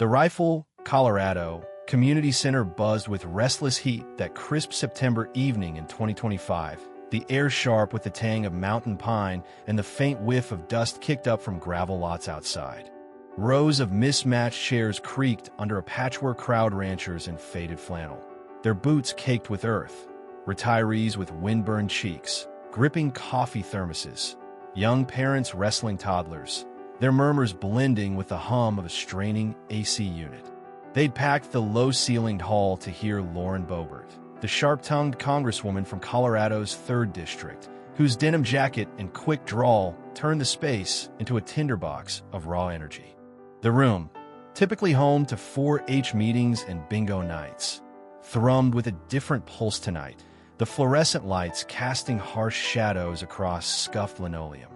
The Rifle, Colorado, community center buzzed with restless heat that crisp September evening in 2025, the air sharp with the tang of mountain pine and the faint whiff of dust kicked up from gravel lots outside. Rows of mismatched chairs creaked under a patchwork crowd, ranchers in faded flannel, their boots caked with earth, retirees with windburned cheeks, gripping coffee thermoses, young parents wrestling toddlers, their murmurs blending with the hum of a straining AC unit. They'd packed the low-ceilinged hall to hear Lauren Boebert, the sharp-tongued congresswoman from Colorado's 3rd District, whose denim jacket and quick drawl turned the space into a tinderbox of raw energy. The room, typically home to 4-H meetings and bingo nights, thrummed with a different pulse tonight, the fluorescent lights casting harsh shadows across scuffed linoleum.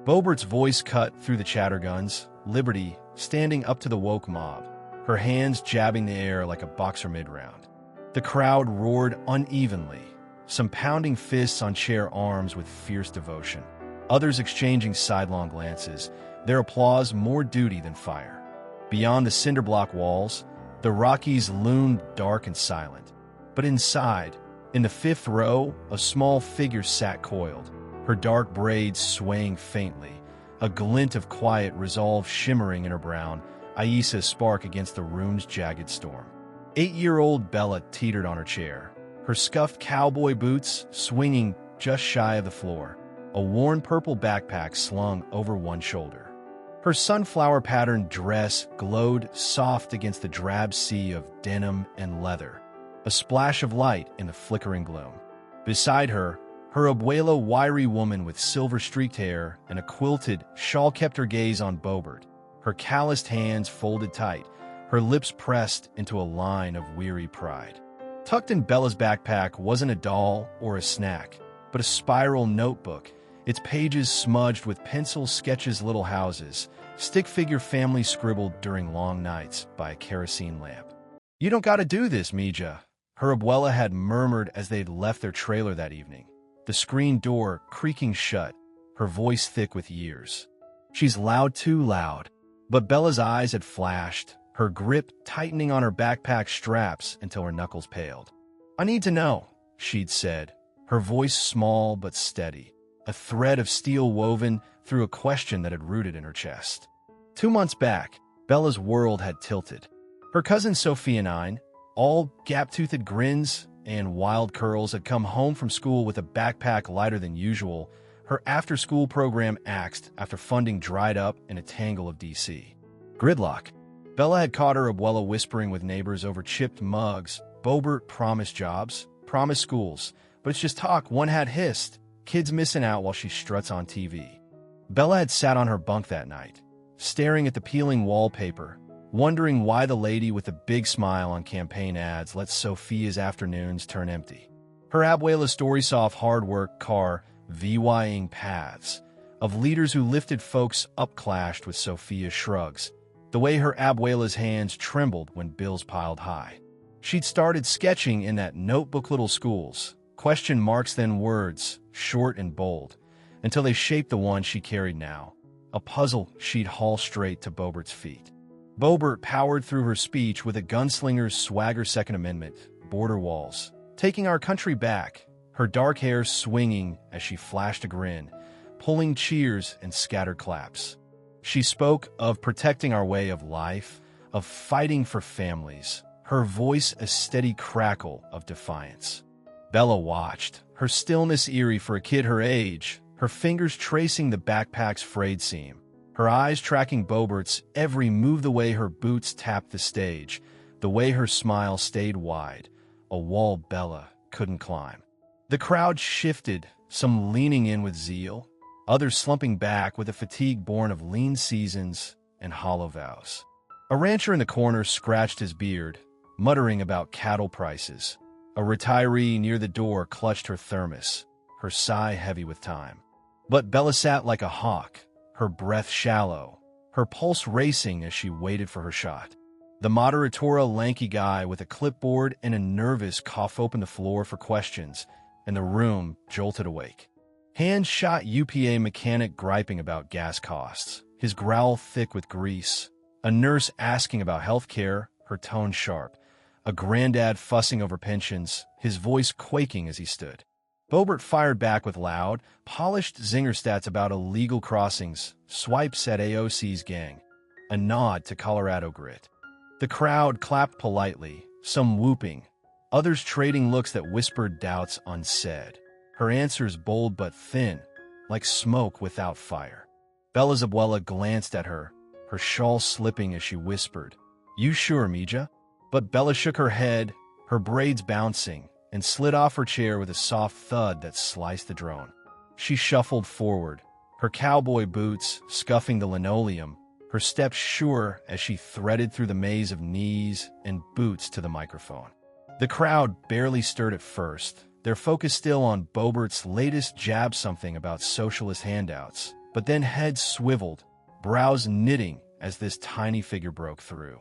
Boebert's voice cut through the chatterguns, Liberty standing up to the woke mob, her hands jabbing the air like a boxer mid-round. The crowd roared unevenly, some pounding fists on chair arms with fierce devotion, others exchanging sidelong glances, their applause more duty than fire. Beyond the cinder-block walls, the Rockies loomed dark and silent. But inside, in the 5th row, a small figure sat coiled, her dark braids swaying faintly, a glint of quiet resolve shimmering in her brown, Aisa spark against the room's jagged storm. 8-year-old Bella teetered on her chair, her scuffed cowboy boots swinging just shy of the floor, a worn purple backpack slung over one shoulder. Her sunflower-patterned dress glowed soft against the drab sea of denim and leather, a splash of light in the flickering gloom. Beside her, her abuela, wiry woman with silver-streaked hair and a quilted shawl, kept her gaze on Boebert, her calloused hands folded tight, her lips pressed into a line of weary pride. Tucked in Bella's backpack wasn't a doll or a snack, but a spiral notebook, its pages smudged with pencil sketches, little houses, stick-figure families scribbled during long nights by a kerosene lamp. "You don't gotta do this, Mija," her abuela had murmured as they'd left their trailer that evening, the screen door creaking shut, her voice thick with years. "She's loud, too loud." But Bella's eyes had flashed, her grip tightening on her backpack straps until her knuckles paled. "I need to know," she'd said, her voice small but steady, a thread of steel woven through a question that had rooted in her chest. 2 months back, Bella's world had tilted. Her cousin Sophia 9, all gap-toothed grins and wild curls, had come home from school with a backpack lighter than usual, her after-school program axed after funding dried up in a tangle of D.C. gridlock. Bella had caught her abuela whispering with neighbors over chipped mugs, "Boebert promised jobs, promised schools, but it's just talk," one had hissed, "kids missing out while she struts on TV." Bella had sat on her bunk that night, staring at the peeling wallpaper, wondering why the lady with the big smile on campaign ads let Sophia's afternoons turn empty. Her abuela's story saw of hard work, VYing paths, of leaders who lifted folks up, clashed with Sophia's shrugs, the way her abuela's hands trembled when bills piled high. She'd started sketching in that notebook, little schools, question marks then words, short and bold, until they shaped the one she carried now, a puzzle she'd haul straight to Boebert's feet. Boebert powered through her speech with a gunslinger's swagger, Second Amendment, border walls, taking our country back, her dark hair swinging as she flashed a grin, pulling cheers and scattered claps. She spoke of protecting our way of life, of fighting for families, her voice a steady crackle of defiance. Bella watched, her stillness eerie for a kid her age, her fingers tracing the backpack's frayed seam, her eyes tracking Boebert's every move, the way her boots tapped the stage, the way her smile stayed wide, a wall Bella couldn't climb. The crowd shifted, some leaning in with zeal, others slumping back with a fatigue born of lean seasons and hollow vows. A rancher in the corner scratched his beard, muttering about cattle prices. A retiree near the door clutched her thermos, her sigh heavy with time. But Bella sat like a hawk, her breath shallow, her pulse racing as she waited for her shot. The moderatora, lanky guy with a clipboard and a nervous cough, opened the floor for questions, and the room jolted awake. Hands shot UPA mechanic griping about gas costs, his growl thick with grease, A nurse asking about health care, her tone sharp. A granddad fussing over pensions, his voice quaking as he stood. Boebert fired back with loud, polished zinger stats about illegal crossings, swipes at AOC's gang, a nod to Colorado grit. The crowd clapped politely, some whooping, others trading looks that whispered doubts unsaid. Her answers bold but thin, like smoke without fire. Bella's abuela glanced at her, her shawl slipping as she whispered, "You sure, Mija?" But Bella shook her head, her braids bouncing, and slid off her chair with a soft thud that sliced the drone. She shuffled forward, her cowboy boots scuffing the linoleum, her steps sure as she threaded through the maze of knees and boots to the microphone. The crowd barely stirred at first, their focus still on Boebert's latest jab something about socialist handouts, but then heads swiveled, brows knitting as this tiny figure broke through.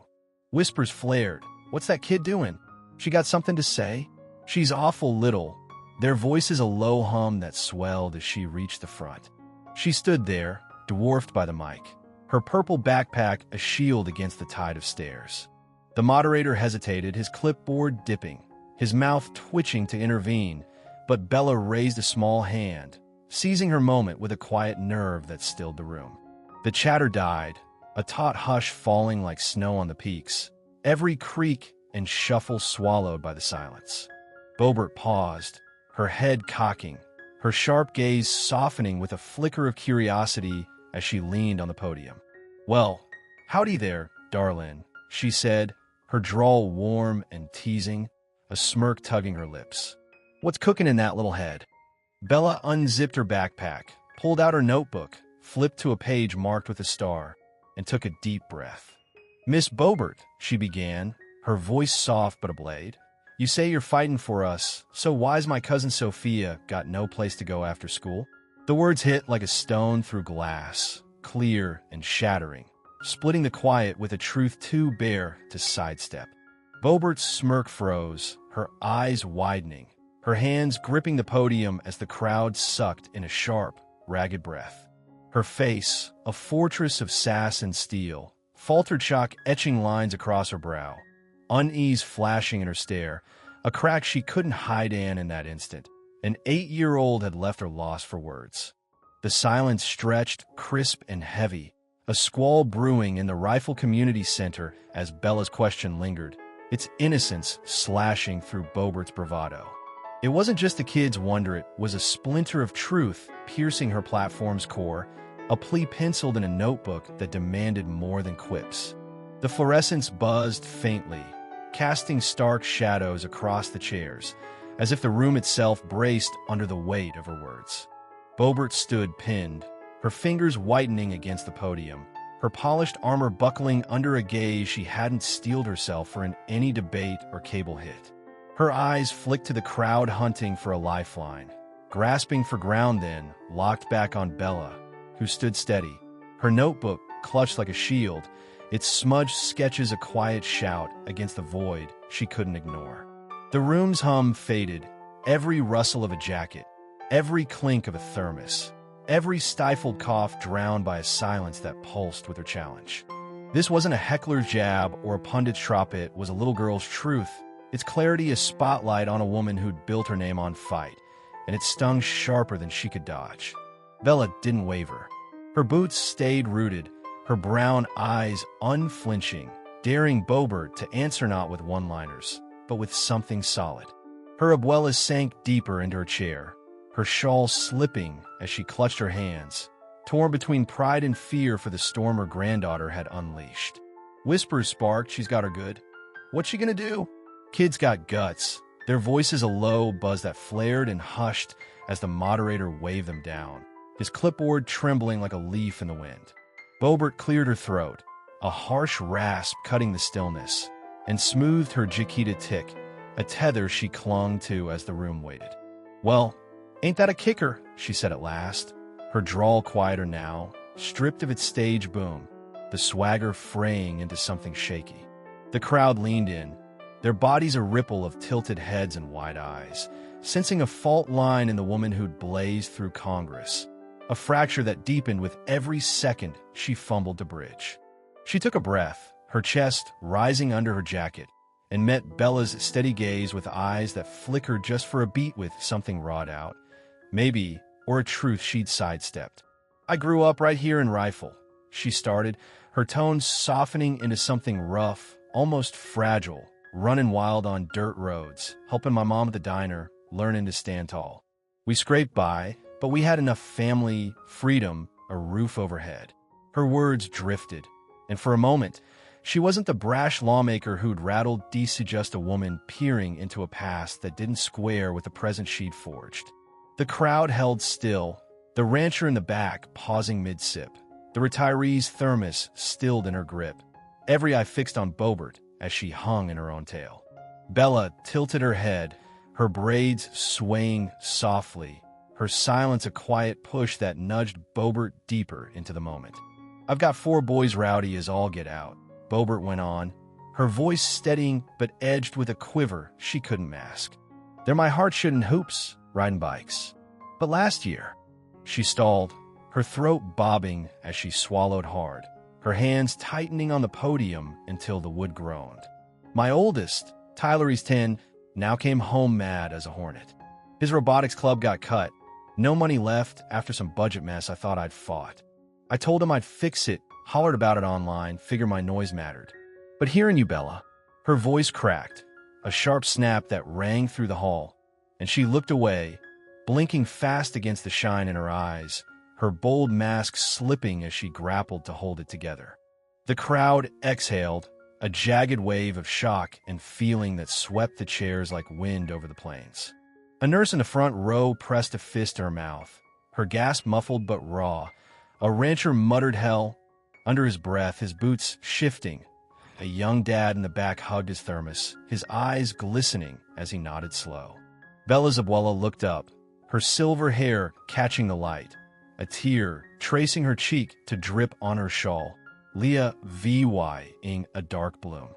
Whispers flared. "What's that kid doing? She got something to say?" "She's awful little." Their voices a low hum that swelled as she reached the front. She stood there, dwarfed by the mic, her purple backpack a shield against the tide of stares. The moderator hesitated, his clipboard dipping, his mouth twitching to intervene, but Bella raised a small hand, seizing her moment with a quiet nerve that stilled the room. The chatter died, a taut hush falling like snow on the peaks, every creak and shuffle swallowed by the silence. Boebert paused, her head cocking, her sharp gaze softening with a flicker of curiosity as she leaned on the podium. "Well, howdy there, darlin'," she said, her drawl warm and teasing, a smirk tugging her lips. "What's cooking in that little head?" Bella unzipped her backpack, pulled out her notebook, flipped to a page marked with a star, and took a deep breath. "Miss Boebert," she began, her voice soft but a blade, "you say you're fighting for us, so why's my cousin Sophia got no place to go after school?" The words hit like a stone through glass, clear and shattering, splitting the quiet with a truth too bare to sidestep. Boebert's smirk froze, her eyes widening, her hands gripping the podium as the crowd sucked in a sharp, ragged breath. Her face, a fortress of sass and steel, faltered chalk etching lines across her brow, unease flashing in her stare, a crack she couldn't hide in that instant. An 8-year-old had left her lost for words. The silence stretched, crisp and heavy, a squall brewing in the Rifle Community Center as Bella's question lingered, its innocence slashing through Boebert's bravado. It wasn't just the kid's wonder, it was a splinter of truth piercing her platform's core, a plea penciled in a notebook that demanded more than quips. The fluorescence buzzed faintly, casting stark shadows across the chairs, as if the room itself braced under the weight of her words. Boebert stood pinned, her fingers whitening against the podium, her polished armor buckling under a gaze she hadn't steeled herself for in any debate or cable hit. Her eyes flicked to the crowd hunting for a lifeline, grasping for ground then, locked back on Bella, who stood steady, her notebook clutched like a shield, its smudged sketches a quiet shout against the void she couldn't ignore. The room's hum faded, every rustle of a jacket, every clink of a thermos, every stifled cough drowned by a silence that pulsed with her challenge. This wasn't a heckler's jab or a pundit's trumpet, it was a little girl's truth, its clarity a spotlight on a woman who'd built her name on fight, and it stung sharper than she could dodge. Bella didn't waver. Her boots stayed rooted, her brown eyes unflinching, daring Boebert to answer not with one-liners, but with something solid. Her abuela sank deeper into her chair, her shawl slipping as she clutched her hands, torn between pride and fear for the storm her granddaughter had unleashed. Whispers sparked, "She's got her good. What's she gonna do?" Kids got guts, their voices a low buzz that flared and hushed as the moderator waved them down, his clipboard trembling like a leaf in the wind. Boebert cleared her throat, a harsh rasp cutting the stillness, and smoothed her Chiquita tick, a tether she clung to as the room waited. "Well, ain't that a kicker?" she said at last, her drawl quieter now, stripped of its stage boom, the swagger fraying into something shaky. The crowd leaned in, their bodies a ripple of tilted heads and wide eyes, sensing a fault line in the woman who'd blazed through Congress, a fracture that deepened with every second she fumbled to bridge. She took a breath, her chest rising under her jacket, and met Bella's steady gaze with eyes that flickered just for a beat with something wrought out. Maybe, or a truth she'd sidestepped. "I grew up right here in Rifle," she started, her tone softening into something rough, almost fragile, running wild on dirt roads, helping my mom at the diner, learning to stand tall. We scraped by, but we had enough family, freedom, a roof overhead. Her words drifted, and for a moment, she wasn't the brash lawmaker who'd rattled just a woman peering into a past that didn't square with the present she'd forged. The crowd held still, the rancher in the back pausing mid-sip, the retiree's thermos stilled in her grip, every eye fixed on Boebert as she hung in her own tail. Bella tilted her head, her braids swaying softly, her silence a quiet push that nudged Boebert deeper into the moment. "I've got 4 boys rowdy as all get out," Boebert went on, her voice steadying but edged with a quiver she couldn't mask. "They're my heart-shooting hoops, riding bikes. But last year," she stalled, her throat bobbing as she swallowed hard, her hands tightening on the podium until the wood groaned. "My oldest, Tyler, he's 10, now came home mad as a hornet. His robotics club got cut. No money left after some budget mess I thought I'd fought. I told him I'd fix it, hollered about it online, figure my noise mattered. But hearing you, Bella," her voice cracked, a sharp snap that rang through the hall, and she looked away, blinking fast against the shine in her eyes, her bold mask slipping as she grappled to hold it together. The crowd exhaled, a jagged wave of shock and feeling that swept the chairs like wind over the plains. A nurse in the front row pressed a fist to her mouth, her gasp muffled but raw. A rancher muttered hell under his breath, his boots shifting. A young dad in the back hugged his thermos, his eyes glistening as he nodded slow. Bella's abuela looked up, her silver hair catching the light, a tear tracing her cheek to drip on her shawl, Leah vying a dark bloom.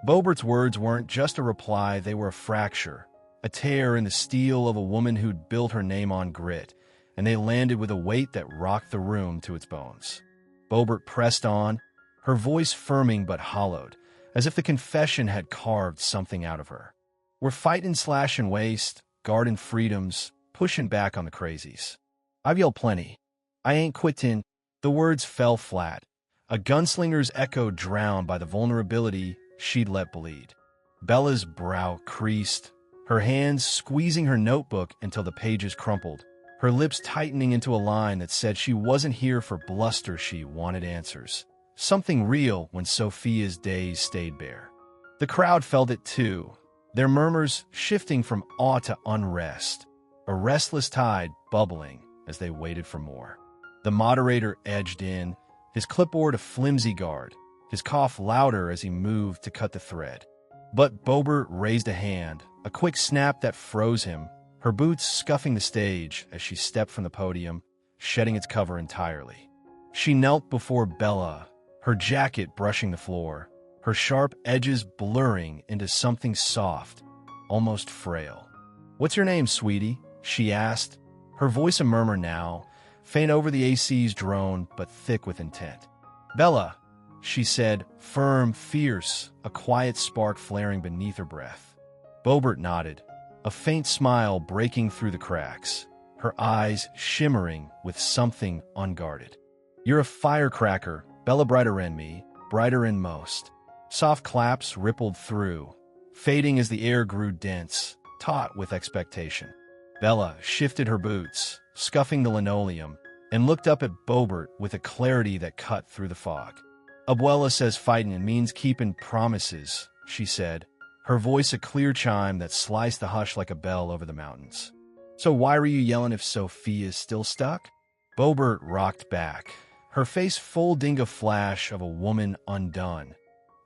Boebert's words weren't just a reply, they were a fracture, a tear in the steel of a woman who'd built her name on grit, and they landed with a weight that rocked the room to its bones. Boebert pressed on, her voice firming but hollowed, as if the confession had carved something out of her. "We're fighting slash and waste, guarding freedoms, pushing back on the crazies. I've yelled plenty. I ain't quittin'." The words fell flat, a gunslinger's echo drowned by the vulnerability she'd let bleed. Bella's brow creased, her hands squeezing her notebook until the pages crumpled, her lips tightening into a line that said she wasn't here for bluster, she wanted answers. Something real when Sophia's days stayed bare. The crowd felt it too, their murmurs shifting from awe to unrest, a restless tide bubbling as they waited for more. The moderator edged in, his clipboard a flimsy guard, his cough louder as he moved to cut the thread. But Boebert raised a hand, a quick snap that froze him, her boots scuffing the stage as she stepped from the podium, shedding its cover entirely. She knelt before Bella, her jacket brushing the floor, her sharp edges blurring into something soft, almost frail. "What's your name, sweetie?" she asked, her voice a murmur now, faint over the AC's drone but thick with intent. "Bella," she said, firm, fierce, a quiet spark flaring beneath her breath. Boebert nodded, a faint smile breaking through the cracks, her eyes shimmering with something unguarded. "You're a firecracker, Bella, brighter in me, brighter in most." Soft claps rippled through, fading as the air grew dense, taut with expectation. Bella shifted her boots, scuffing the linoleum, and looked up at Boebert with a clarity that cut through the fog. "Abuela says fighting means keeping promises," she said, her voice a clear chime that sliced the hush like a bell over the mountains. "So why were you yelling if Sophia's still stuck?" Boebert rocked back, her face folding a flash of a woman undone,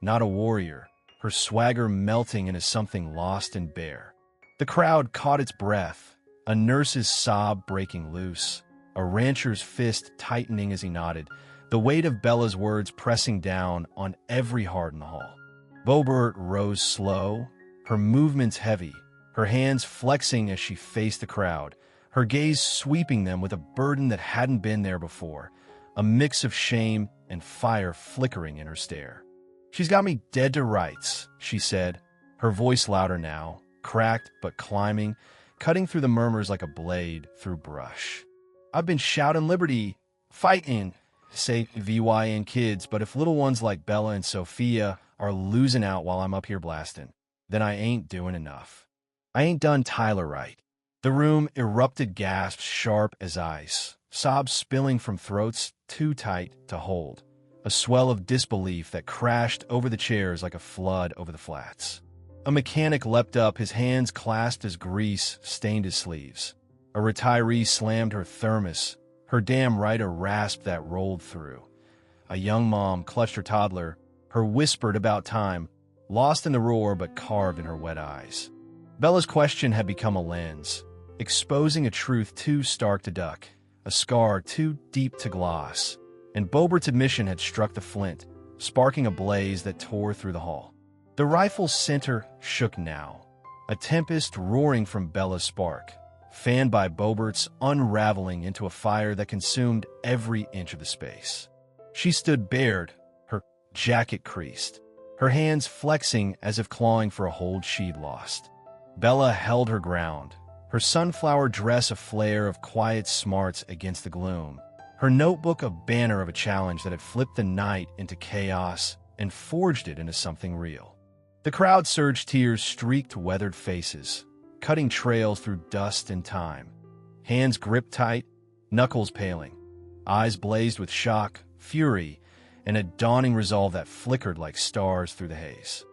not a warrior, her swagger melting into something lost and bare. The crowd caught its breath, a nurse's sob breaking loose, a rancher's fist tightening as he nodded, the weight of Bella's words pressing down on every heart in the hall. Boebert rose slow, her movements heavy, her hands flexing as she faced the crowd, her gaze sweeping them with a burden that hadn't been there before, a mix of shame and fire flickering in her stare. "She's got me dead to rights," she said, her voice louder now, cracked but climbing, cutting through the murmurs like a blade through brush. "I've been shouting liberty, fighting, say VYN kids, but if little ones like Bella and Sophia are losing out while I'm up here blasting, then I ain't doing enough. I ain't done Tyler right." The room erupted gasps sharp as ice, sobs spilling from throats too tight to hold, a swell of disbelief that crashed over the chairs like a flood over the flats. A mechanic leapt up, his hands clasped as grease stained his sleeves. A retiree slammed her thermos, her damn writer rasped that rolled through. A young mom clutched her toddler, her whispered about time, lost in the roar but carved in her wet eyes. Bella's question had become a lens, exposing a truth too stark to duck, a scar too deep to gloss, and Boebert's admission had struck the flint, sparking a blaze that tore through the hall. The rifle's center shook now, a tempest roaring from Bella's spark, fanned by Boebert's unraveling into a fire that consumed every inch of the space. She stood bared, her jacket creased, her hands flexing as if clawing for a hold she'd lost. Bella held her ground, her sunflower dress a flare of quiet smarts against the gloom, her notebook a banner of a challenge that had flipped the night into chaos and forged it into something real. The crowd surged, tears streaked weathered faces, cutting trails through dust and time. Hands gripped tight, knuckles paling, eyes blazed with shock, fury, and a dawning resolve that flickered like stars through the haze.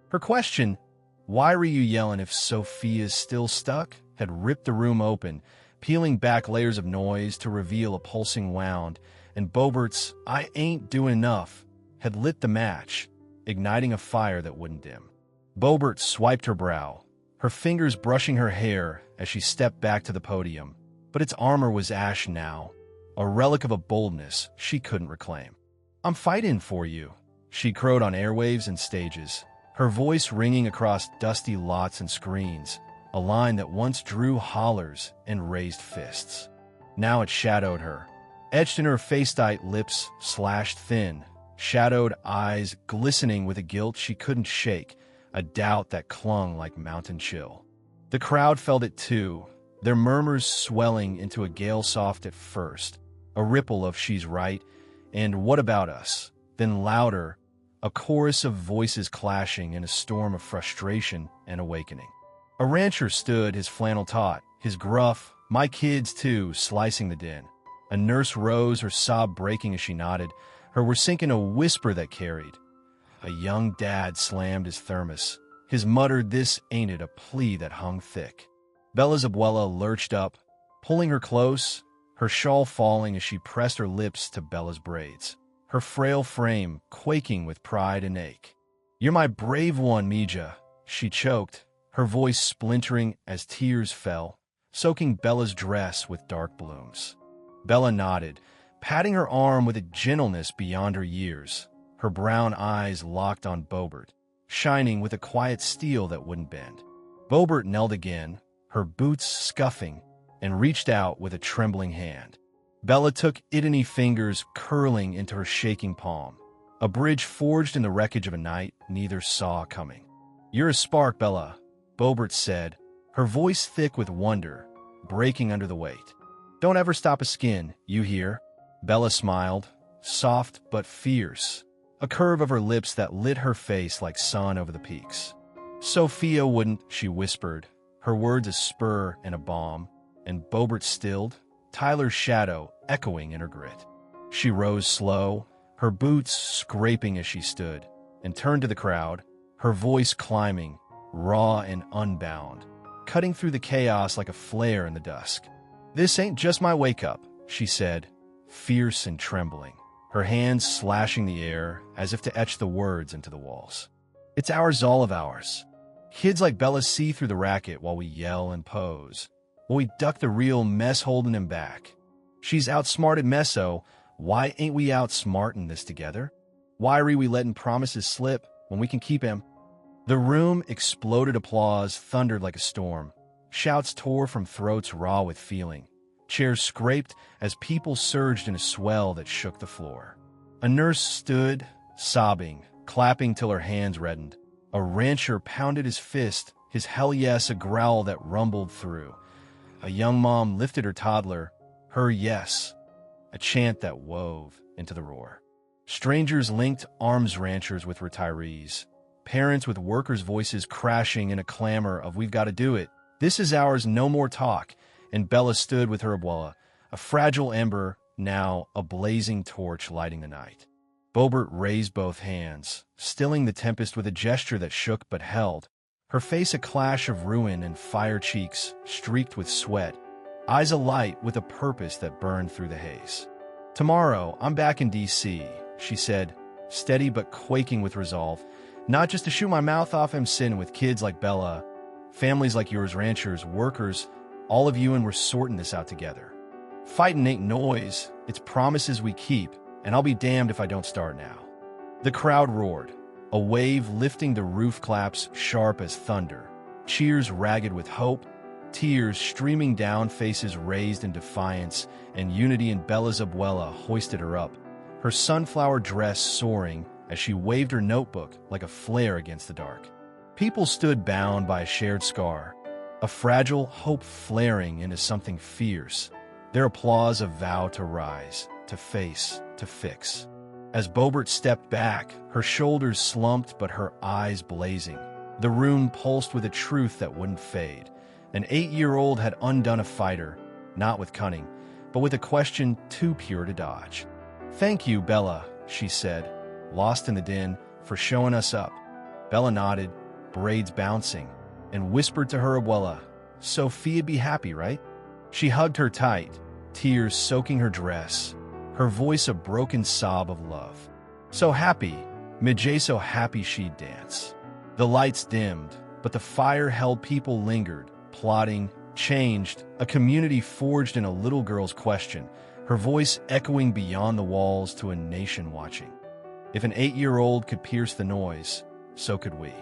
Her question, "Why were you yelling if Sophia's still stuck?" had ripped the room open, peeling back layers of noise to reveal a pulsing wound, and Boebert's "I ain't doing enough" had lit the match, igniting a fire that wouldn't dim. Boebert swiped her brow, her fingers brushing her hair as she stepped back to the podium, but its armor was ash now, a relic of a boldness she couldn't reclaim. "I'm fighting for you," she crowed on airwaves and stages, her voice ringing across dusty lots and screens, a line that once drew hollers and raised fists. Now it shadowed her, etched in her face-tight lips slashed thin, shadowed eyes glistening with a guilt she couldn't shake, a doubt that clung like mountain chill. The crowd felt it too, their murmurs swelling into a gale soft at first, a ripple of "she's right" and "what about us?" Then louder, a chorus of voices clashing in a storm of frustration and awakening. A rancher stood, his flannel taut, his gruff, "My kids too," slicing the din. A nurse rose, her sob breaking as she nodded, her were sinking a whisper that carried. A young dad slammed his thermos, his muttered "this ain't it," a plea that hung thick. Bella's abuela lurched up, pulling her close, her shawl falling as she pressed her lips to Bella's braids, her frail frame quaking with pride and ache. "You're my brave one, Mija," she choked, her voice splintering as tears fell, soaking Bella's dress with dark blooms. Bella nodded, patting her arm with a gentleness beyond her years, her brown eyes locked on Boebert, shining with a quiet steel that wouldn't bend. Boebert knelt again, her boots scuffing, and reached out with a trembling hand. Bella took idony fingers curling into her shaking palm, a bridge forged in the wreckage of a night neither saw coming. "You're a spark, Bella," Boebert said, her voice thick with wonder, breaking under the weight. "Don't ever stop a skin, you hear?" Bella smiled, soft but fierce, a curve of her lips that lit her face like sun over the peaks. "Sophia wouldn't," she whispered, her words a spur and a balm, and Boebert stilled, Tyler's shadow echoing in her grit. She rose slow, her boots scraping as she stood, and turned to the crowd, her voice climbing, raw and unbound, cutting through the chaos like a flare in the dusk. "This ain't just my wake-up," she said, fierce and trembling, her hands slashing the air as if to etch the words into the walls. "It's ours, all of ours. Kids like Bella see through the racket while we yell and pose, while we duck the real mess holding him back. She's outsmarted Meso, why ain't we outsmarting this together? Why are we letting promises slip when we can keep him?" The room exploded, applause thundered like a storm. Shouts tore from throats raw with feeling. Chairs scraped as people surged in a swell that shook the floor. A nurse stood, sobbing, clapping till her hands reddened. A rancher pounded his fist, his hell yes a growl that rumbled through. A young mom lifted her toddler, her yes, a chant that wove into the roar. Strangers linked arms, ranchers with retirees, parents with workers' voices crashing in a clamor of "We've got to do it. This is ours, no more talk." And Bella stood with her abuela, a fragile ember, now a blazing torch lighting the night. Boebert raised both hands, stilling the tempest with a gesture that shook but held, her face a clash of ruin and fire, cheeks streaked with sweat, eyes alight with a purpose that burned through the haze. "Tomorrow, I'm back in D.C., she said, steady but quaking with resolve. "Not just to shoot my mouth off and sin with kids like Bella, families like yours, ranchers, workers, all of you, and we're sorting this out together. Fighting ain't noise, it's promises we keep, and I'll be damned if I don't start now." The crowd roared, a wave lifting the roof, claps sharp as thunder, cheers ragged with hope, tears streaming down, faces raised in defiance and unity, and Bella's abuela hoisted her up, her sunflower dress soaring as she waved her notebook like a flare against the dark. People stood bound by a shared scar, a fragile hope flaring into something fierce, their applause a vow to rise, to face, to fix. As Boebert stepped back, her shoulders slumped but her eyes blazing, the room pulsed with a truth that wouldn't fade. An 8-year-old had undone a fighter, not with cunning, but with a question too pure to dodge. "Thank you, Bella," she said, lost in the din, "for showing us up." Bella nodded, braids bouncing, and whispered to her abuela, "Sophia'd be happy, right?" She hugged her tight, tears soaking her dress, her voice a broken sob of love. So happy, Midjay, so happy she'd dance. The lights dimmed, but the fire held. People lingered, plotting, changed, a community forged in a little girl's question, her voice echoing beyond the walls to a nation watching. If an 8-year-old could pierce the noise, so could we.